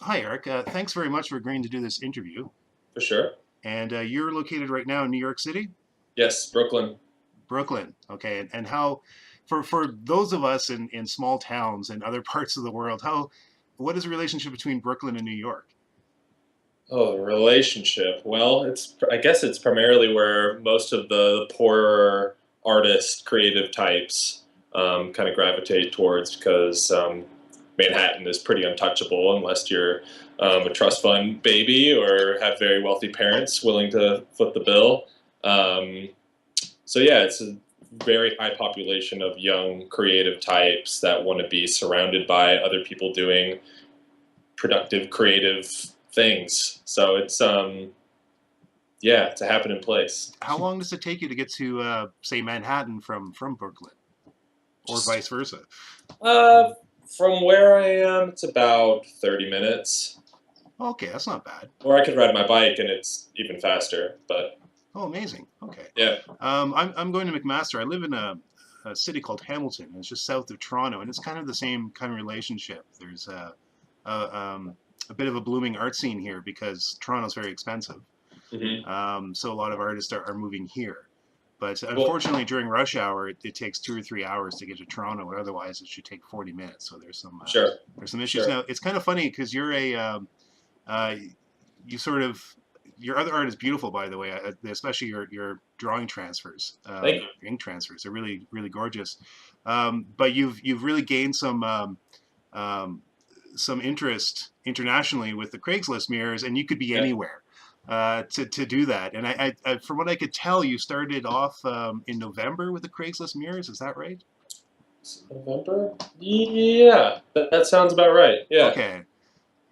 Hi, Eric. Thanks very much for agreeing to do this interview. For sure. And you're located right now in New York City, Yes, Brooklyn. Brooklyn. Okay. And how, for those of us in small towns and other parts of the world, what is the relationship between Brooklyn and New York? Oh, the relationship. Well, I guess it's primarily where most of the poorer artist, creative types kind of gravitate towards because Manhattan is pretty untouchable unless you're a trust fund baby or have very wealthy parents willing to foot the bill. Um, so yeah, it's a very high population of young creative types that want to be surrounded by other people doing productive, creative things. So yeah, it's a happening place. How long does it take you to get to, say, Manhattan from Brooklyn, or Just vice versa? uh, from where I am, it's about 30 minutes. Okay, that's not bad. Or I could ride my bike and it's even faster. But Oh, amazing. Okay. yeah, I'm going to McMaster. I live in a city called Hamilton, and it's just south of Toronto, and it's kind of the same kind of relationship. There's a bit of a blooming art scene here because Toronto's very expensive. hmm So a lot of artists are moving here. But well, unfortunately, during rush hour, it takes 2 or 3 hours to get to Toronto, or otherwise it should take 40 minutes. So sure, there's some issues. sure. Now it's kind of funny because uh, you sort of your other art is beautiful, by the way, especially your drawing transfers, Thank you. your ink transfers. They're really gorgeous. But you've really gained um, some interest internationally with the Craigslist mirrors, and you could be Yeah. anywhere to do that. And from what I could tell, you started off in November with the Craigslist mirrors. Is that right? November? Yeah, that sounds about right. Yeah. Okay.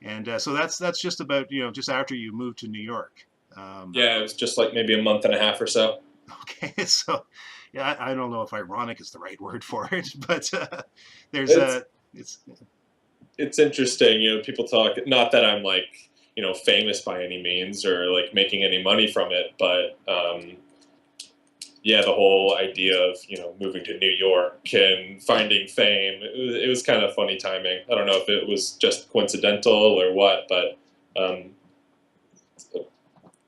And so that's just about just after you moved to New York. Um, Yeah, it was just like maybe a month and a half or so. okay, so yeah, I don't know if ironic is the right word for it, but there's It's a it's it's interesting, people talk, not that I'm like, famous by any means or like making any money from it, but yeah, the whole idea of, moving to New York and finding fame, it was kind of funny timing. I don't know if it was just coincidental or what, but um,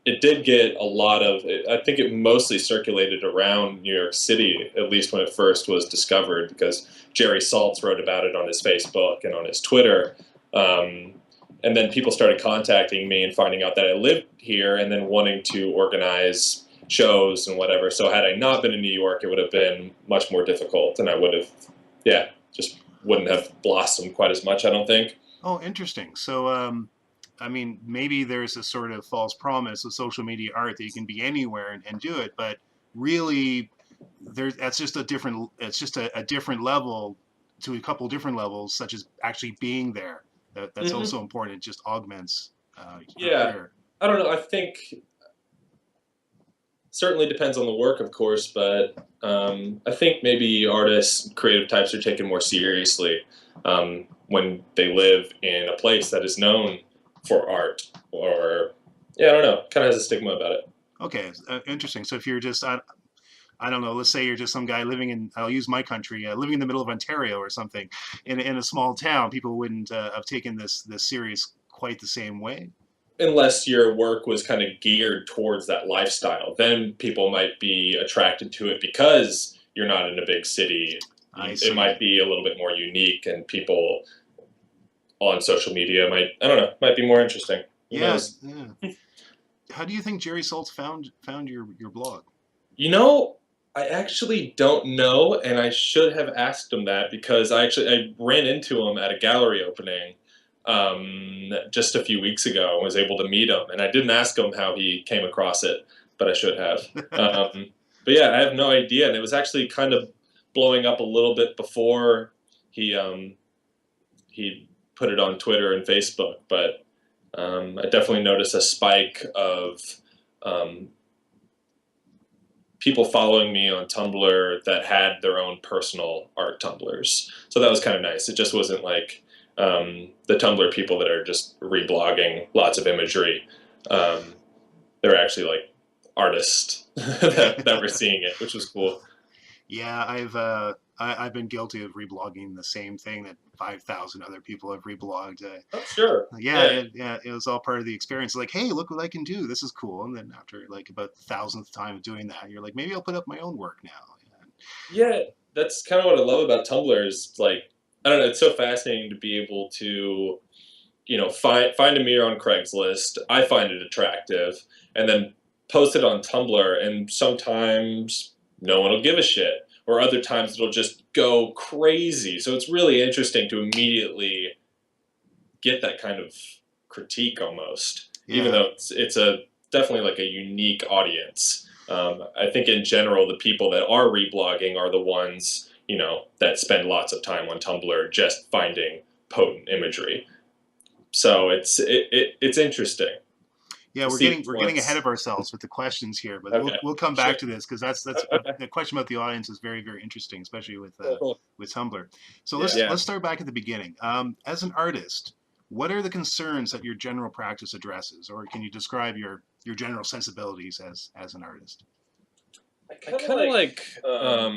it did get a lot of, I think it mostly circulated around New York City, at least when it first was discovered, because Jerry Saltz wrote about it on his Facebook and on his Twitter. Um, and then people started contacting me and finding out that I lived here and then wanting to organize shows and whatever. So had I not been in New York, it would have been much more difficult and I would have, yeah, just wouldn't have blossomed quite as much, I don't think. oh, interesting. So I mean, maybe there's a sort of false promise of social media art that you can be anywhere and do it, but really, that's just a different. It's just a different level to a couple different levels, such as actually being there. That's hmm also important. It just augments your Yeah. career. I don't know. I think certainly depends on the work, of course, but I think maybe artists, creative types are taken more seriously when they live in a place that is known for art. Or, yeah, I don't know, kind of has a stigma about it. Okay, interesting. So if you're just I don't know, let's say you're just some guy living in, I'll use my country, living in the middle of Ontario or something, in a small town, people wouldn't have taken this serious quite the same way. Unless your work was kind of geared towards that lifestyle, then people might be attracted to it because you're not in a big city. I It might see. be a little bit more unique, and people on social media might, I don't know, might be more interesting. Who Yeah, knows? yeah. How do you think Jerry Saltz found your blog? You know, I actually don't know, and I should have asked him that because I ran into him at a gallery opening just a few weeks ago and was able to meet him, and I didn't ask him how he came across it, but I should have. But yeah, I have no idea, and it was actually kind of blowing up a little bit before he he put it on Twitter and Facebook, but I definitely noticed a spike of um, people following me on Tumblr that had their own personal art Tumblrs. So that was kind of nice. It just wasn't like the Tumblr people that are just reblogging lots of imagery. Um, they're actually like artists that were seeing it, which was cool. Yeah, I've been guilty of reblogging the same thing that 5,000 other people have reblogged. Oh, sure. Yeah, it was all part of the experience. Like, hey, look what I can do. This is cool. And then after like about the thousandth time of doing that, you're like, maybe I'll put up my own work now. Yeah, that's kind of what I love about Tumblr is like, I don't know, it's so fascinating to be able to, find a mirror on Craigslist. I find it attractive, and then post it on Tumblr, and sometimes no one will give a shit, or other times it'll just go crazy. So it's really interesting to immediately get that kind of critique almost, even Yeah. though it's a definitely like a unique audience. I think in general, the people that are reblogging are the ones that spend lots of time on Tumblr just finding potent imagery. So it's interesting Yeah, to we're see getting ahead of ourselves with the questions here, but Okay, we'll come sure. back to this because that's Okay. the question about the audience is very, very interesting, especially Cool. with Tumblr. So Yeah. let's start back at the beginning. As an artist, what are the concerns that your general practice addresses, or can you describe your general sensibilities as an artist? I kind of like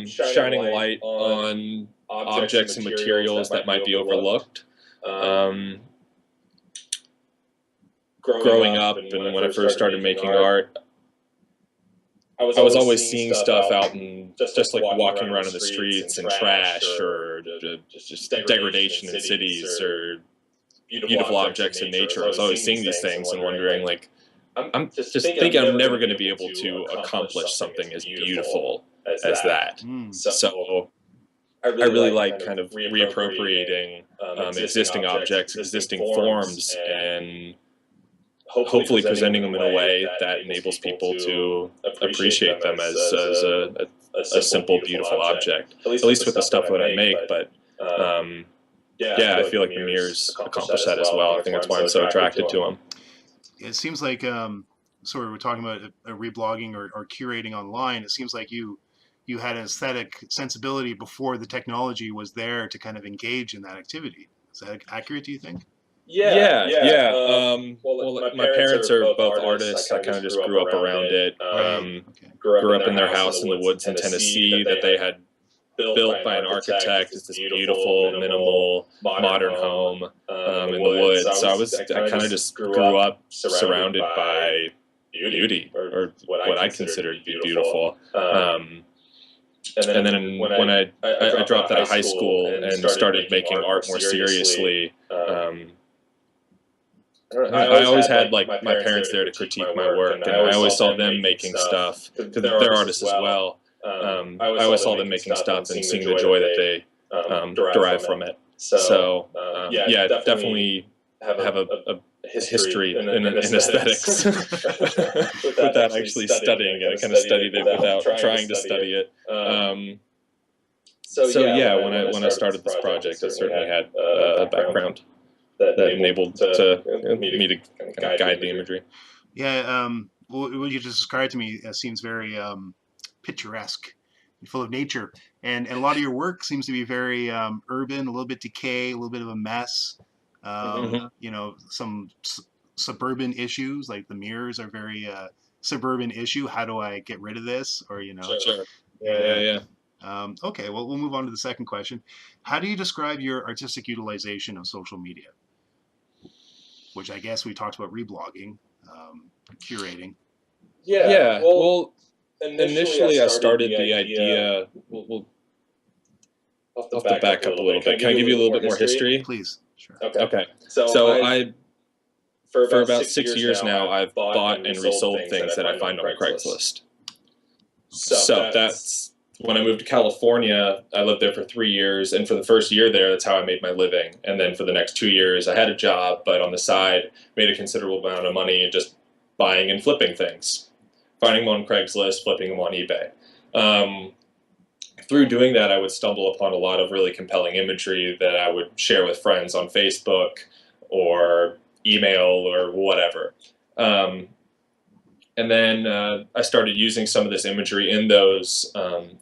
shining light on objects and materials that might be overlooked. Um, Growing up and when I first started making art, I was always seeing stuff out and just like walking around in the streets and trash or just degradation in cities or beautiful objects in nature. I was always seeing these things and wondering like, I'm just thinking I'm never going to be able to accomplish something as beautiful as that. Mm. So I really like kind of reappropriating existing objects, existing forms, and hopefully presenting them in a way that enables people to appreciate them as a simple, beautiful object. At least with the stuff that I make, but yeah, I feel like the mirrors accomplish that as well. I think that's why I'm so attracted to them. It seems like we're talking about reblogging or curating online. It seems like you had an aesthetic sensibility before the technology was there to kind of engage in that activity. Is that accurate, do you think? Yeah. Well, my parents are both artists. I kind of just grew up around it. Right. Okay. Grew up in their house in the woods in Tennessee that they had built by an architect. It's this beautiful, minimal, modern home in the woods. So I kind of just grew up surrounded by beauty, or what I considered to be beautiful. And then when I dropped out of high school and started making art more seriously, I always had like my parents there to critique my work, and I always saw them making stuff because they're artists as well. I always saw them making stuff and seeing the joy that they derive from it. So yeah, definitely have a history in aesthetics without actually studying it. I kind of studied it without trying to study it. So yeah, when I started this project, I certainly had a background that enabled me to kind of guide the imagery. Yeah. What you just described to me seems very picturesque, full of nature, and a lot of your work seems to be very urban, a little bit decay, a little bit of a mess. Some suburban issues, like the mirrors are very suburban issue. How do I get rid of this? Or Sure. Yeah. Okay, well, we'll move on to the second question. How do you describe your artistic utilization of social media? Which I guess we talked about reblogging, curating. Yeah. Well, initially I started the idea. We'll have to back up a little bit. Can I give you a little bit more history? Please. Sure. Okay. So I, for about 6 years now, I've bought and resold things that I find on Craigslist. So that's when I moved to California. I lived there for 3 years, and for the first year there, that's how I made my living. And then for the next 2 years, I had a job, but on the side, made a considerable amount of money just buying and flipping things, finding them on Craigslist, flipping them on eBay. Through doing that, I would stumble upon a lot of really compelling imagery that I would share with friends on Facebook or email or whatever. And then I started using some of this imagery in those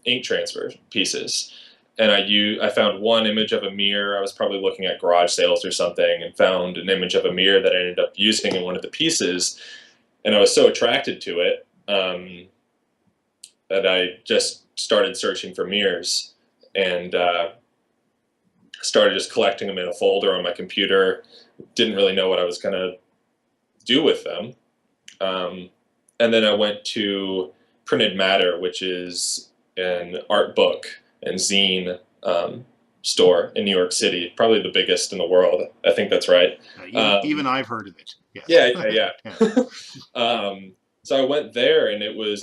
ink transfer pieces. And I found one image of a mirror. I was probably looking at garage sales or something and found an image of a mirror that I ended up using in one of the pieces. And I was so attracted to it that I just started searching for mirrors. and started just collecting them in a folder on my computer. Didn't really know what I was going to do with them. And then I went to Printed Matter, which is an art book and zine store in New York City, probably the biggest in the world. I think that's right. Even I've heard of it. Yes. Yeah. Yeah. So I went there, and it was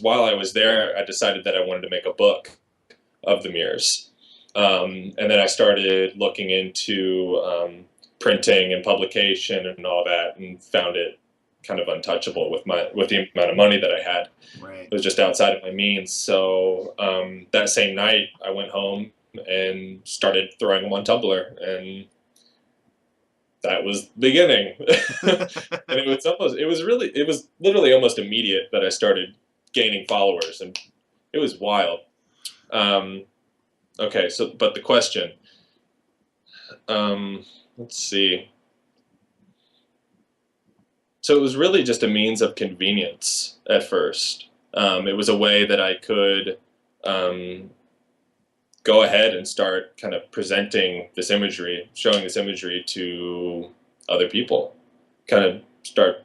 while I was there, I decided that I wanted to make a book of the mirrors. And then I started looking into printing and publication and all that, and found it kind of untouchable with the amount of money that I had. Right. It was just outside of my means. So that same night, I went home and started throwing them on Tumblr, and that was the beginning. And it was literally almost immediate that I started gaining followers, and it was wild. Okay, so but the question, let's see. So it was really just a means of convenience at first. It was a way that I could go ahead and start kind of presenting this imagery, showing this imagery to other people, kind of start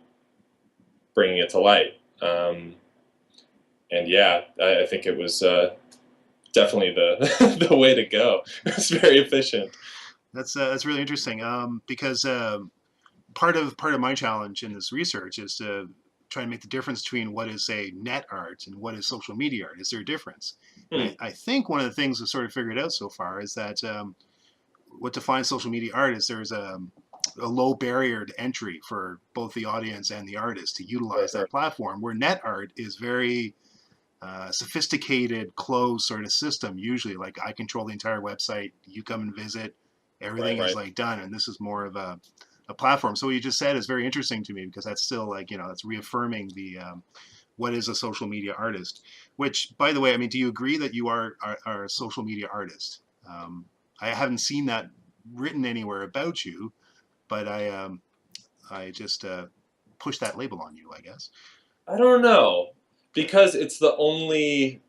bringing it to light. And yeah, I think it was definitely the the way to go. It's very efficient. That's really interesting because part of my challenge in this research is to try and make the difference between what is, say, net art and what is social media art. Is there a difference? And I think one of the things we've sort of figured out so far is that what defines social media art is there's a low barrier to entry for both the audience and the artist to utilize that platform, where net art is very sophisticated, closed sort of system. Usually, like, I control the entire website, you come and visit, everything is like done, and this is more of a platform. So what you just said is very interesting to me, because that's still, like, that's reaffirming the what is a social media artist. Which, by the way, I mean, do you agree that you are a social media artist? I haven't seen that written anywhere about you, but I just push that label on you, I guess. I don't know, because it's the only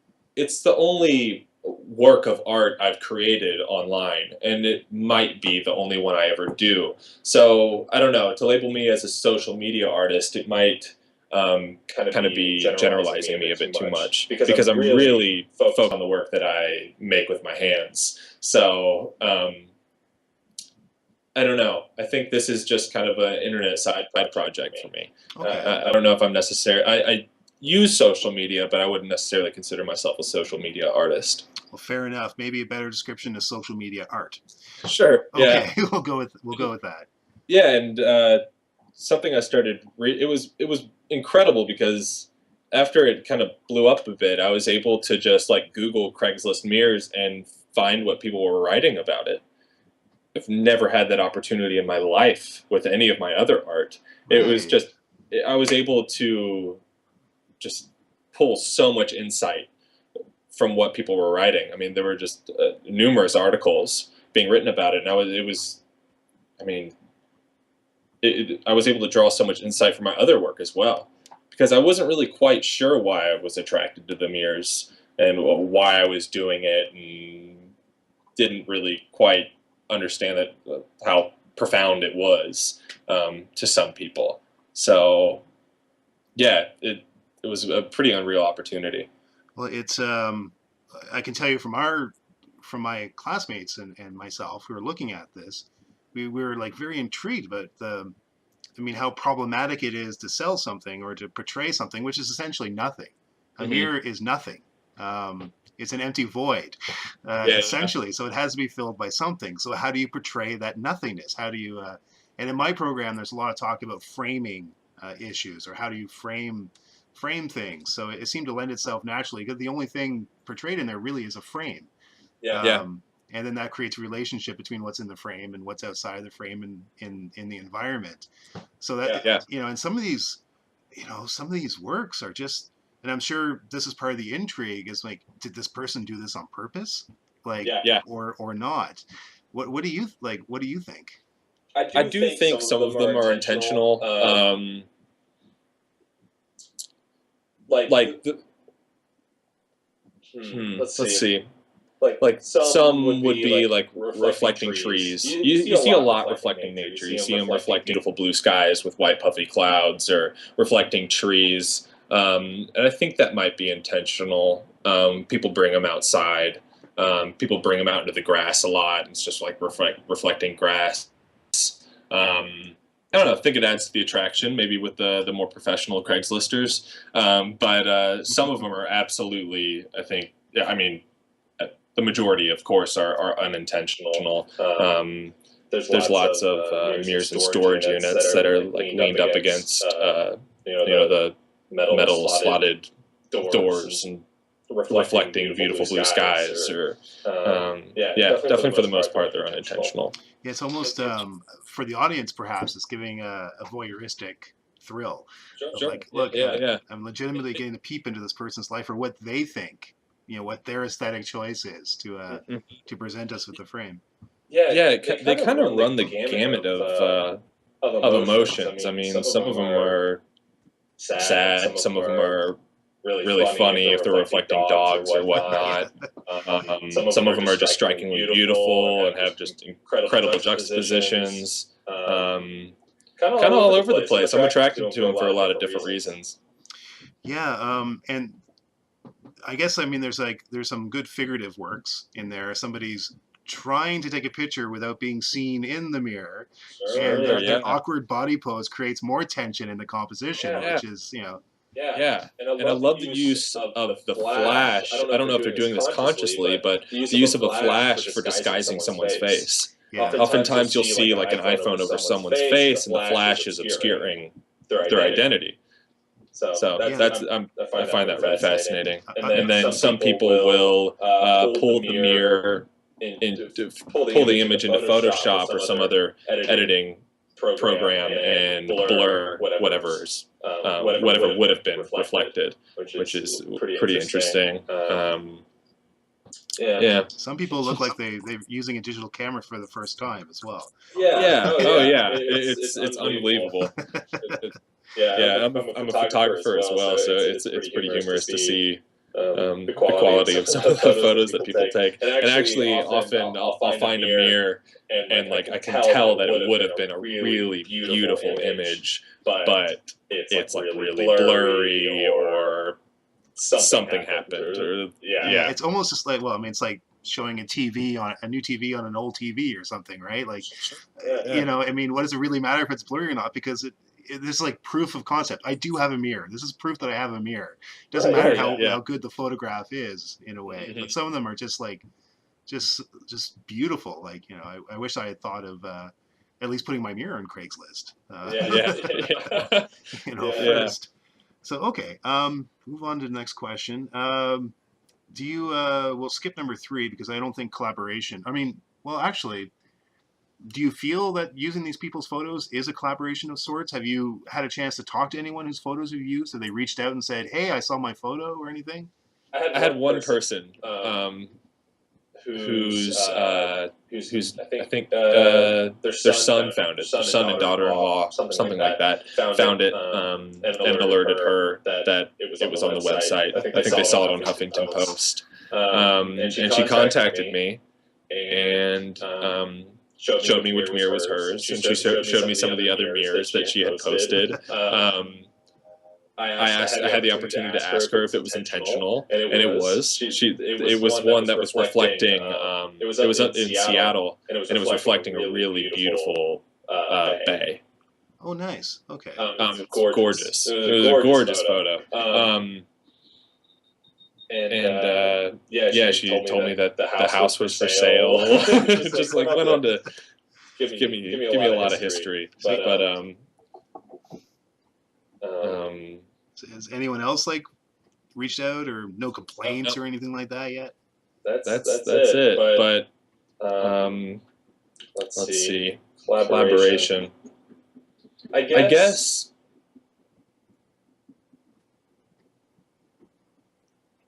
work of art I've created online, and it might be the only one I ever do. So I don't know. To label me as a social media artist, it might kind of be generalizing me a bit too much, because I'm really focused on the work that I make with my hands. So I don't know. I think this is just kind of an internet side project for me. Okay. I don't know if I'm necessary. I use social media, but I wouldn't necessarily consider myself a social media artist. Well, fair enough. Maybe a better description is social media art. Sure. Okay, Yeah. we'll go with that. Yeah, and something I started. It was incredible, because after it kind of blew up a bit, I was able to just like Google Craigslist mirrors and find what people were writing about it. I've never had that opportunity in my life with any of my other art. It was just, I was able to just pull so much insight from what people were writing. I mean, there were just numerous articles being written about it, and I was able to draw so much insight from my other work as well, because I wasn't really quite sure why I was attracted to the mirrors and why I was doing it, and didn't really quite understand that how profound it was to some people. So yeah, it was a pretty unreal opportunity. Well, it's I can tell you from my classmates and myself who were looking at this, we were like very intrigued about how problematic it is to sell something or to portray something which is essentially nothing. A mirror is nothing. It's an empty void, essentially. Yeah. So it has to be filled by something. So how do you portray that nothingness? How do you? And in my program, there's a lot of talk about framing issues, or how do you frame things. So it seemed to lend itself naturally, because the only thing portrayed in there really is a frame. Yeah. And then that creates a relationship between what's in the frame and what's outside of the frame and in the environment. So that and some of these works are just. And I'm sure this is part of the intrigue, is like, did this person do this on purpose? Like, or not? What do you like? What do you think? I do think some of them are intentional. Let's see. Like some would be like reflecting trees. You see a lot reflecting nature. You see them reflecting beautiful blue skies with white puffy clouds, or reflecting trees. And I think that might be intentional. People bring them outside. People bring them out into the grass a lot. It's just like reflecting grass. I don't know. I think it adds to the attraction, maybe with the more professional Craigslisters. But some of them are absolutely, I think. Yeah, I mean, the majority, of course, are unintentional. There's lots of mirrors and storage units that are like leaned up against, the metal slotted doors and reflecting beautiful blue skies. Or definitely for the most part, they're unintentional. Yeah, it's almost for the audience, perhaps it's giving a voyeuristic thrill. Sure. Like, look, I'm legitimately getting a peep into this person's life, or what they think. What their aesthetic choice is to present us with the frame. Yeah, they kind of run the gamut of emotions. I mean, some of them are sad, some of them are really funny if they're reflecting dogs or whatnot. Some of them are just strikingly beautiful and have just incredible juxtapositions. Kind of all over the place. I'm attracted to them for a lot of different reasons. Yeah, and I guess, I mean, there's some good figurative works in there. Somebody's trying to take a picture without being seen in the mirror, and that awkward body pose creates more tension in the composition, which is, Yeah, and I love the use of the flash. I don't know if they're doing this consciously, but the use of a flash for disguising someone's face. Yeah. Oftentimes you'll see like an iPhone over someone's face, and the flash is obscuring their identity. So I find that really fascinating. And then some people will pull the mirror, pull the image into Photoshop or some other editing program and blur whatever would have been reflected, which is pretty interesting. Yeah. Some people look like they're using a digital camera for the first time as well. Yeah. It's unbelievable. I'm a photographer as well, so it's pretty humorous to see the quality of some of the photos that people take. And actually, often I'll find a mirror and like I can tell that it would have been a really beautiful image, but it's like really blurry or something happened. Or, it's almost just like, well, I mean, it's like showing a new TV on an old TV or something, right? Like, I mean, what does it really matter if it's blurry or not? Because this is like proof of concept. I do have a mirror. This is proof that I have a mirror. It doesn't matter how good the photograph is in a way, but some of them are just like, just beautiful. Like, I wish I had thought of at least putting my mirror on Craigslist. First. So, okay, move on to the next question. Do you, we'll skip number 3 because I don't think collaboration, I mean, well, actually, do you feel that using these people's photos is a collaboration of sorts? Have you had a chance to talk to anyone whose photos you've used? Have they reached out and said, hey, I saw my photo or anything? I had one person who's I think their son found it. Their son and daughter-in-law, something like that, found it and alerted her that it was on the website. I think they saw it on Huffington Post. And she contacted me and showed me which mirror was hers, and she showed me some of the other mirrors that she had posted. I had the opportunity to ask her if it was intentional, and it was. It was one that was reflecting. It was in Seattle, and it was reflecting a really beautiful bay. Oh, nice. Okay. It's gorgeous. It was a gorgeous photo. She told me that the house was for sale. Just like went on to give me a lot of history. But has anyone else like reached out or no complaints or anything like that yet? That's it. But let's see. Collaboration. I guess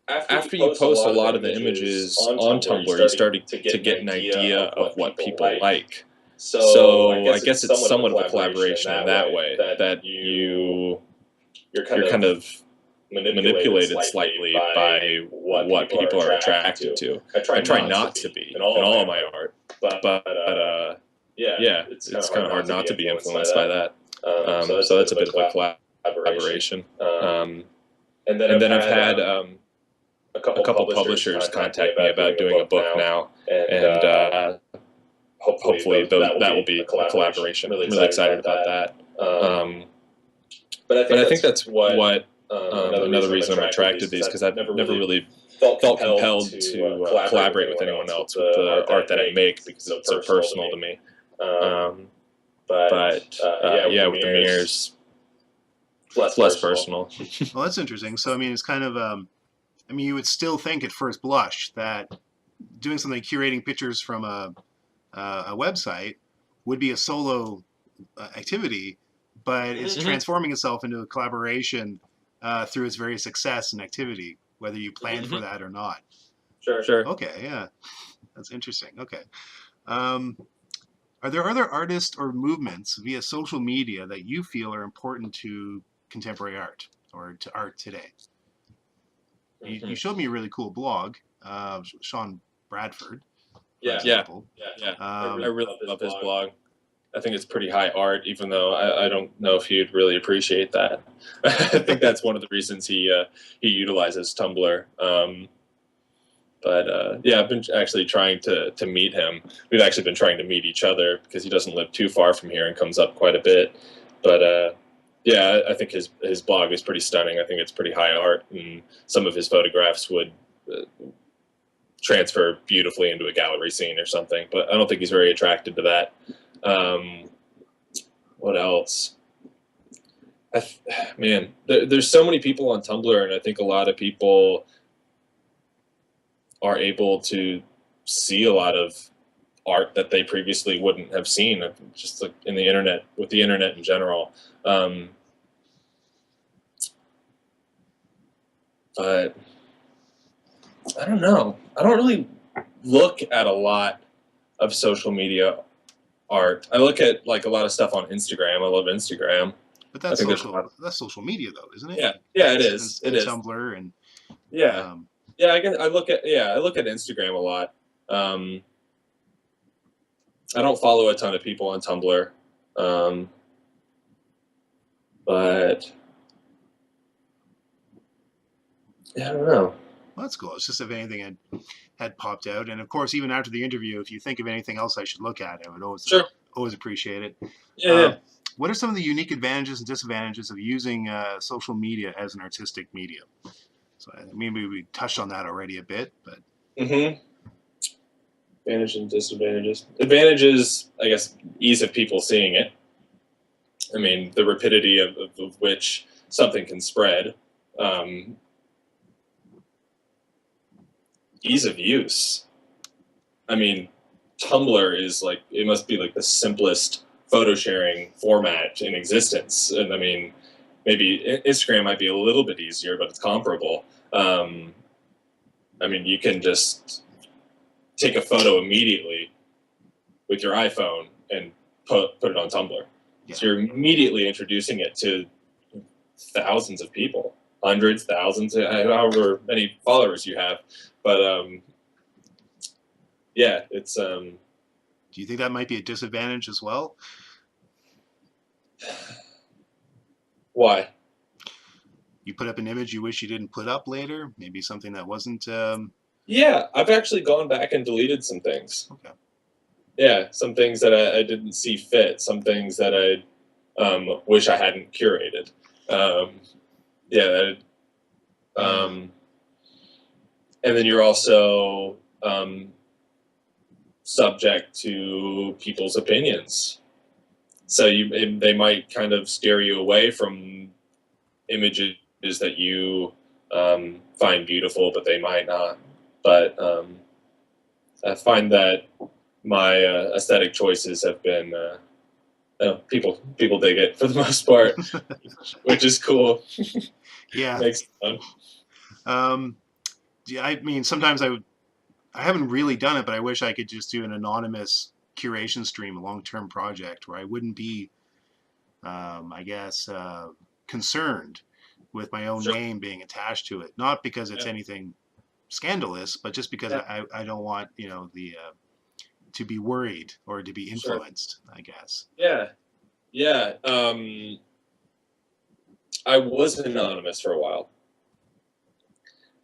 after you post a lot of the images on Tumblr, you start to get an idea of what people like. So I guess it's somewhat of a collaboration in that way, that you're kind of manipulated slightly by what people are attracted to. I try not to be in all of my art, but yeah, it's kind of hard not to be influenced by that. So that's a bit of a collaboration. And then I've had a couple publishers contact me about doing a book now, and hopefully that will be a collaboration. I'm really excited about that. But I think that's what another reason I'm attracted to these, because I've never really felt compelled to collaborate with anyone else with the art that I make, because it's so personal to me. But yeah, with the mirrors, it's less personal. Well, that's interesting. So, I mean, it's kind of, I mean, you would still think at first blush that doing something, curating pictures from a website would be a solo activity, but it's transforming itself into a collaboration through its very success and activity, whether you planned for that or not. Sure. Okay, yeah, that's interesting. Okay. Are there other artists or movements via social media that you feel are important to contemporary art or to art today? You showed me a really cool blog, Sean Bradford, for example. Yeah. I really love his blog. I think it's pretty high art, even though I don't know if he'd really appreciate that. I think that's one of the reasons he utilizes Tumblr. But yeah, I've been actually trying to meet him. We've actually been trying to meet each other because he doesn't live too far from here and comes up quite a bit. But yeah, I think his blog is pretty stunning. I think it's pretty high art, and some of his photographs would transfer beautifully into a gallery scene or something. But I don't think he's very attracted to that. What else? Man, there's so many people on Tumblr, and I think a lot of people are able to see a lot of art that they previously wouldn't have seen, just like in the internet, with the internet in general. But I don't know. I don't really look at a lot of social media art. I look at like a lot of stuff on Instagram. I love Instagram. But that's social media, though, isn't it? Yeah, it is. And Tumblr and yeah. I look at Instagram a lot. I don't follow a ton of people on Tumblr, but yeah, I don't know. Well, that's cool. It's just if anything had popped out, and of course, even after the interview, if you think of anything else I should look at, I would always appreciate it. Yeah. What are some of the unique advantages and disadvantages of using social media as an artistic medium? So I mean, we touched on that already a bit, but advantages and disadvantages. Advantages, I guess, ease of people seeing it. I mean, the rapidity of which something can spread. Ease of use. I mean, Tumblr is like, it must be like the simplest photo sharing format in existence. And I mean, maybe Instagram might be a little bit easier, but it's comparable. I mean, you can just take a photo immediately with your iPhone and put it on Tumblr. Yeah. So you're immediately introducing it to thousands of people, hundreds, thousands, however many followers you have. But yeah, it's. Do you think that might be a disadvantage as well? Why? You put up an image you wish you didn't put up later, maybe something that wasn't. Yeah, I've actually gone back and deleted some things. Okay. Yeah, some things that I didn't see fit, some things that I wish I hadn't curated. And then you're also subject to people's opinions. So they might kind of steer you away from images that you find beautiful, but they might not. But I find that my aesthetic choices have been people dig it for the most part, which is cool. Yeah, makes it fun. Yeah, I mean, sometimes I haven't really done it, but I wish I could just do an anonymous curation stream, a long-term project where I wouldn't be, I guess, concerned with my own Sure. name being attached to it, not because it's Yeah. anything scandalous, but just because Yeah. I don't want the to be worried or to be Sure. influenced, I guess. Yeah. Yeah. I was anonymous for a while.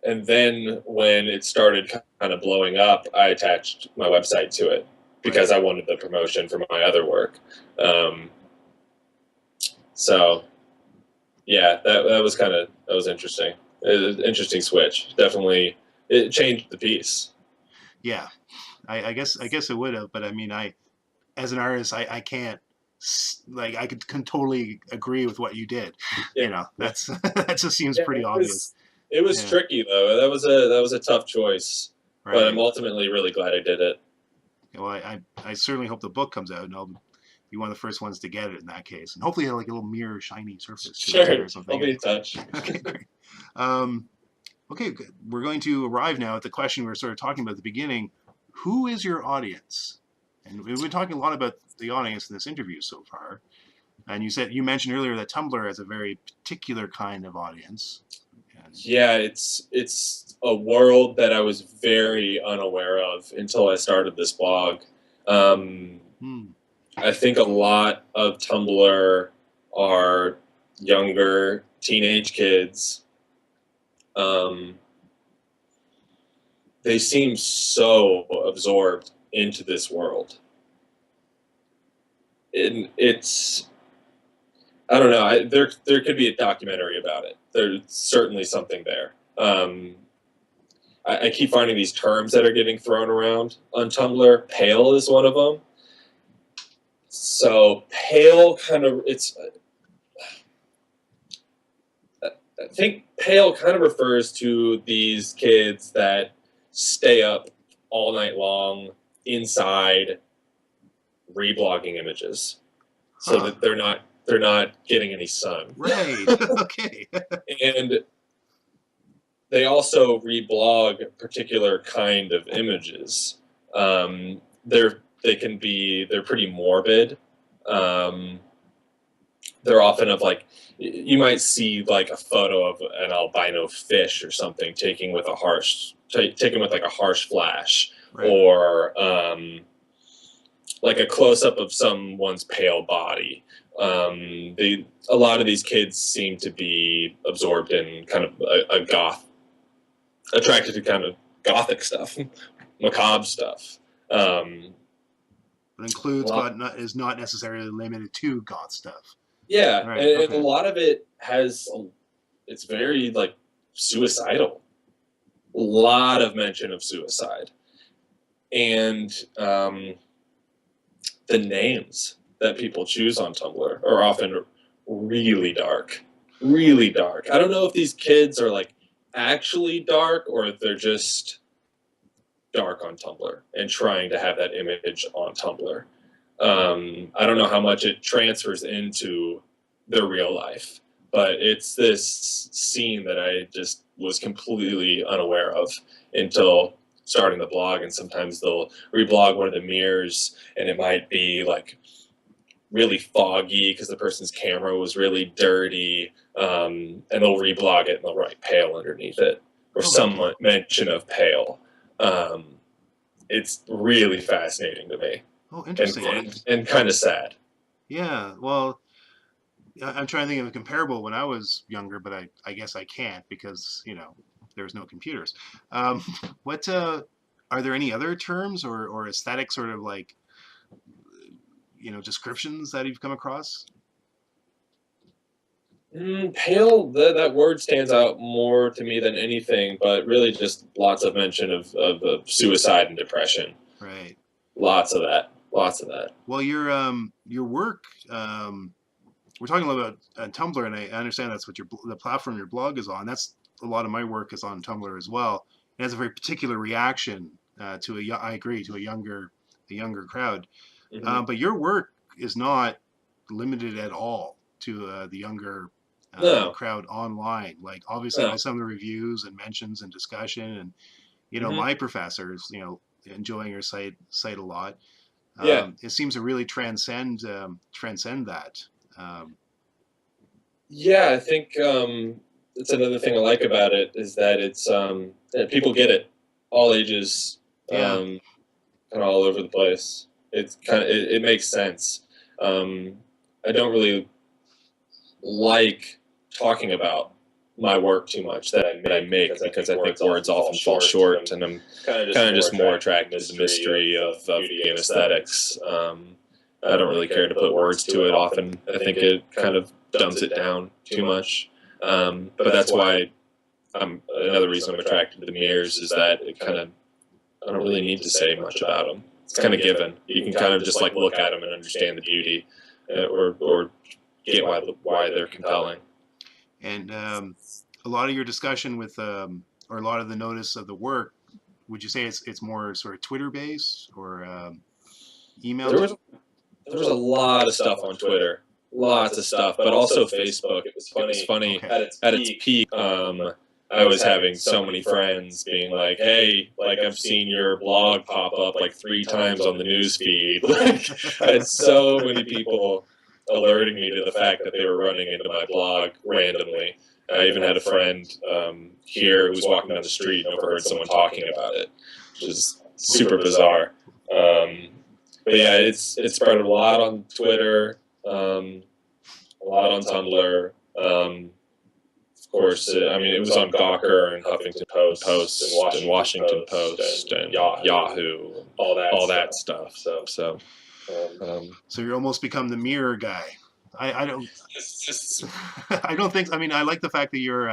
And then when it started kind of blowing up, I attached my website to it because Right. I wanted the promotion for my other work. Um, so yeah, that was that was interesting. It was an interesting switch. Definitely, it changed the piece. Yeah. I guess it would have, but I mean, as an artist, I can't like can totally agree with what you did. Yeah, yeah, That's that just seems yeah. pretty obvious. It was Yeah. tricky though. That was a tough choice, but I'm Right. ultimately really glad I did it. Well, I certainly hope the book comes out and I'll be one of the first ones to get it in that case, and hopefully like a little mirror shiny surface to it too Sure, or I'll something. be in touch. Okay, great. Um, okay, good. We're going to arrive now at the question we were sort of talking about at the beginning. Who is your audience? And we've been talking a lot about the audience in this interview so far. And you mentioned earlier that Tumblr has a very particular kind of audience. And, Yeah, it's a world that I was very unaware of until I started this blog. Um, hmm, I think a lot of Tumblr are younger teenage kids. Um, they seem so absorbed into this world. It's I don't know. There could be a documentary about it. There's certainly something there. I keep finding these terms that are getting thrown around on Tumblr. Pale is one of them. So pale kind of I think pale kind of refers to these kids that stay up all night long inside reblogging images so huh, that they're not getting any sun. right. Okay. And they also reblog particular kind of images. They're pretty morbid. Um, they're often of like you might see like a photo of an albino fish or something taken with like a harsh flash, Right. or like a close up of someone's pale body. A lot of these kids seem to be absorbed in kind of a goth, attracted to kind of gothic stuff, macabre stuff. Um, But includes lot, is not necessarily limited to goth stuff. yeah, Right. and a Okay. lot of it it's very like suicidal. A lot of mention of suicide, and the names that people choose on Tumblr are often really dark, really dark. I don't know if these kids are like actually dark or if they're just dark on Tumblr and trying to have that image on Tumblr. I don't know how much it transfers into their real life, but it's this scene that I just was completely unaware of until starting the blog. And sometimes they'll reblog one of the mirrors, and it might be like really foggy because the person's camera was really dirty, and they'll reblog it and they'll write pale underneath it or Oh, some okay. mention of pale. Um, it's really fascinating to me Oh, and interesting. and kind of sad. Yeah. Well, I'm trying to think of a comparable when I was younger, but I guess I can't because there's no computers. Um, what are there any other terms or aesthetic sort of like descriptions that you've come across? Pale, that word stands out more to me than anything, but really just lots of mention of suicide and depression. Right. Lots of that. Lots of that. Well, your work we're talking a little about Tumblr, and I understand that's what the platform your blog is on. That's a lot of my work is on Tumblr as well. It has a very particular reaction I agree, to a younger crowd. Hmm. But your work is not limited at all to the younger No, crowd online. Like obviously no. by some of the reviews and mentions and discussion, and Hmm. my professors, enjoying your site a lot. Yeah. It seems to really transcend that. Um, Yeah, I think it's another thing I like about it is that it's that people get it, all ages, Yeah. kind of all over the place. It's kind of it makes sense. I don't really like talking about my work too much that I make because I think words often fall short, and I'm kind of just more attracted to the mystery of beauty and aesthetics. I don't really care to put words to it often. I think it kind of dumbs it down too much. But that's why another reason I'm attracted to mirrors is that it kind of I don't really need to say much about them. It's kind of given. You can kind of just like look at them and understand the beauty, or get why they're compelling. And a lot of your discussion with, or a lot of the notice of the work, would you say it's more sort of Twitter based or email? There was a lot of stuff on Twitter, lots of stuff, but also Facebook. It was funny. Okay. At its peak, I was having so many friends being like, "Hey, like I've seen your blog pop up like 3 times on the news feed." Like I had so many people alerting me to the fact that they were running into my blog randomly. I even had a friend here who was walking down the street and overheard someone talking about it, which is super bizarre. But yeah, it's spread a lot on Twitter, a lot on Tumblr. Of course, I mean, it was on Gawker and Huffington Post and Washington Post and Yahoo, all that stuff. So you're almost become the mirror guy. I don't. I don't think. I mean, I like the fact that you're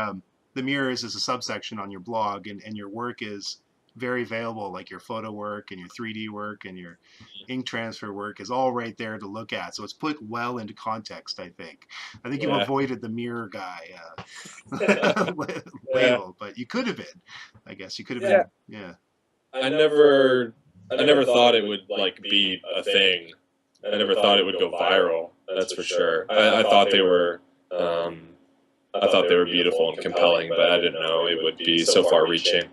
the mirrors is a subsection on your blog, and your work is very available. Like your photo work and your 3D work and your ink transfer work is all right there to look at. So it's put well into context. I think you avoided the mirror guy label, but you could have been. I guess you could have been. Yeah. I never thought it would like be a thing. I never thought it would go viral. That's for sure. I thought they were, I thought they were beautiful and compelling, but I didn't know it would be so far-reaching.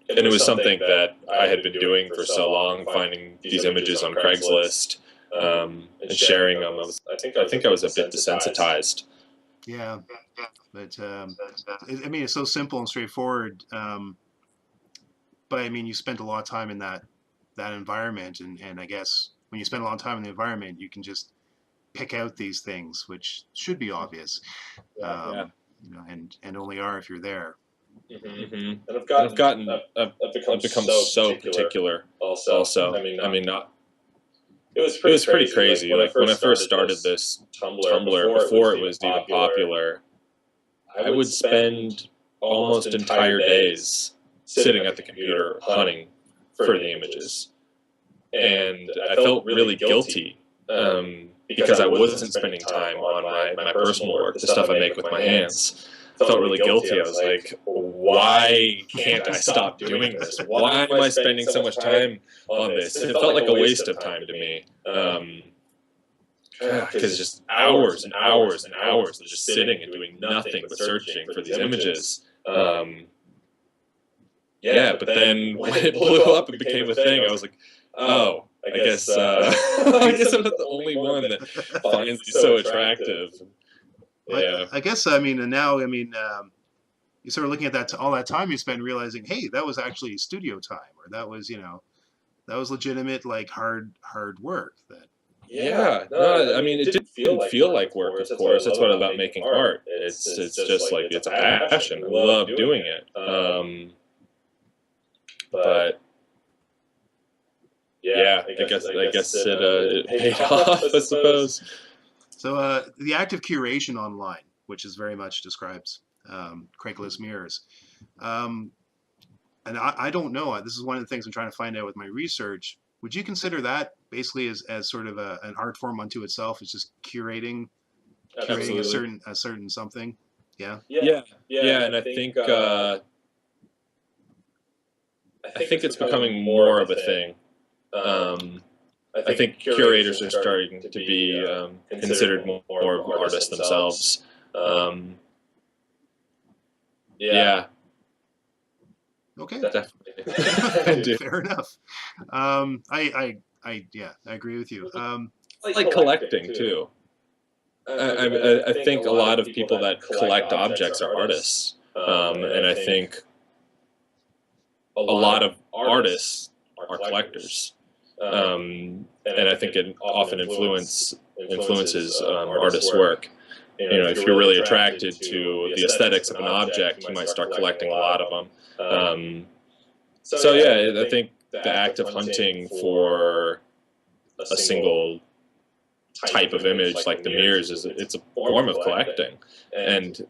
And it was something that I had been doing for so long, finding these images on Craigslist and sharing them. I think I was a bit desensitized. Yeah, but I mean, it's so simple and straightforward. But I mean, you spent a lot of time in that environment, and I guess when you spend a lot of time in the environment, you can just pick out these things, which should be obvious, you know, and only are if you're there. Mm-hmm. And I've become so particular. Also, I mean, it was pretty crazy. Like when I first started this Tumblr, before it was even popular, I would spend almost entire days sitting at the computer hunting for the images. And I felt really guilty because I wasn't spending time on my personal work, the stuff I make with my hands. I felt really guilty. I was like, why can't I stop doing this? Why am I spending so much time on this? It felt like a waste of time to me. Because just hours and hours and hours of just sitting and doing nothing but searching for these images. Yeah, but then when it blew up and became a thing, I was like, oh, I guess I guess I'm not the only one that finds these so attractive. Yeah, I guess I mean, and now I mean, you sort of looking at that all that time you spent, realizing, hey, that was actually studio time, or that was that was legitimate, like hard work. That no, I mean, it didn't feel like work. Of course, that's what I love about making art. It's just like it's a passion. I love doing it. But yeah, I guess it paid off, I suppose. So the active curation online, which is very much describes Craigslist mirrors, and I don't know. This is one of the things I'm trying to find out with my research. Would you consider that basically as sort of an art form unto itself? It's just curating a certain something. Yeah. And I think it's becoming more of a thing. I think curators are starting to be considered more of artists themselves. Okay. Definitely. Fair enough. I agree with you. I like collecting too. I think a lot of people that collect objects are artists, and I think a lot of artists are collectors, and I think it often influences artists' work. If you're really attracted to the aesthetics of an object, you might start collecting a lot of them. So yeah, I think the act of hunting for a single type of image like the mirrors it's a form of collecting, and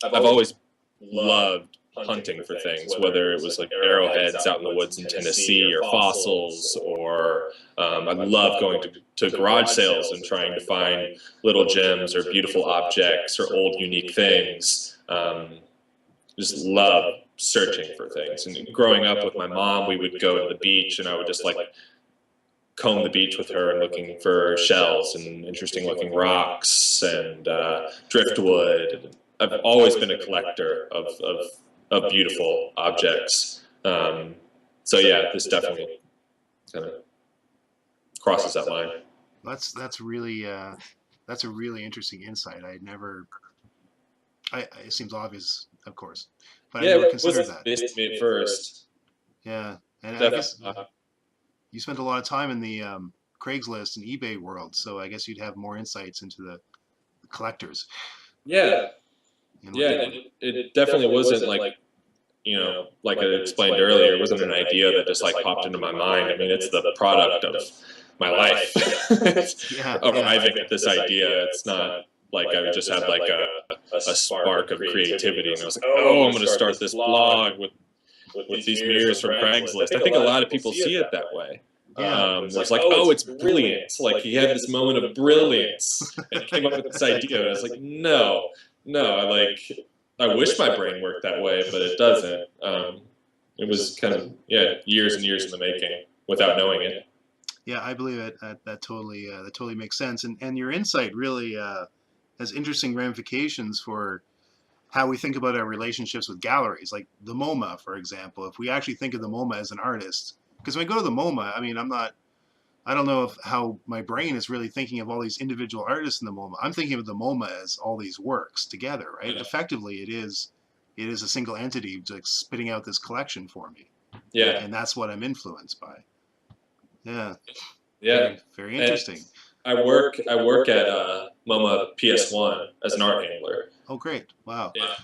I've always loved hunting for things, whether it was like arrowheads out in the woods in Tennessee or fossils, or I love going to garage sales and trying to find little gems or beautiful objects or old unique things. Just love searching for things. And growing up with my mom, we would go to the beach and I would just like comb the beach with her and looking for shells and interesting looking rocks and driftwood. I've always been a collector of beautiful objects. So yeah, this definitely kind of crosses that line. That's really that's a really interesting insight. I never. It seems obvious, of course, but I Yeah, never it considered wasn't that. obvious to me at first. Yeah, and I That, guess you spent a lot of time in the Craigslist and eBay world, so I guess you'd have more insights into the collectors yeah, and what yeah, they and want. it definitely wasn't like, like I explained earlier, it wasn't an idea that just like popped into my mind. I mean, it's the product of my life. Yeah, yeah, Arriving at this idea. It's not like I just had like a spark of creativity and I was like, oh, I'm going to start this blog with these mirrors from Craigslist. I think a lot of people see it that way. yeah. It's like, oh, it's brilliant. Like he had this moment of brilliance and came up with this idea. And I was like, no, I wish my brain worked that way, but it doesn't. It was kind of years and years in the making without knowing it. Yeah, I believe it. That totally makes sense. And your insight really has interesting ramifications for how we think about our relationships with galleries, like the MoMA, for example. If we actually think of the MoMA as an artist, because when I go to the MoMA, I mean, I don't know if how my brain is really thinking of all these individual artists in the MoMA. I'm thinking of the MoMA as all these works together, right? Yeah. Effectively, it is a single entity like spitting out this collection for me, Yeah, and that's what I'm influenced by. Yeah, yeah. very And interesting. I work at MoMA PS1 as an art handler. Oh, great! Wow. Yeah,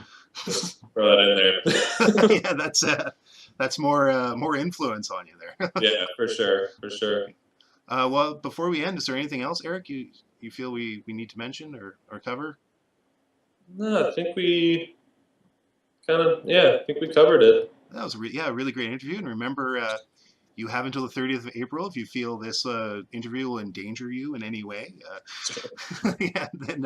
just throw that in there. Yeah, that's more influence on you there. Yeah, for sure, for sure. Well, before we end, is there anything else, Eric, you feel we need to mention or cover? No, I think we I think we covered it. That was a really great interview. And remember, you have until the 30th of April if you feel this interview will endanger you in any way. Yeah, then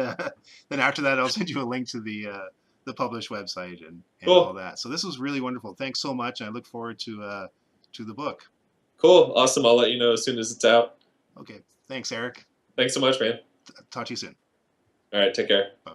after that, I'll send you a link to the published website and all Cool, that. So this was really wonderful. Thanks so much. I look forward to the book. cool, awesome. I'll let you know as soon as it's out. Okay. Thanks, Eric. Thanks so much, man. Talk to you soon. All right, take care. Bye.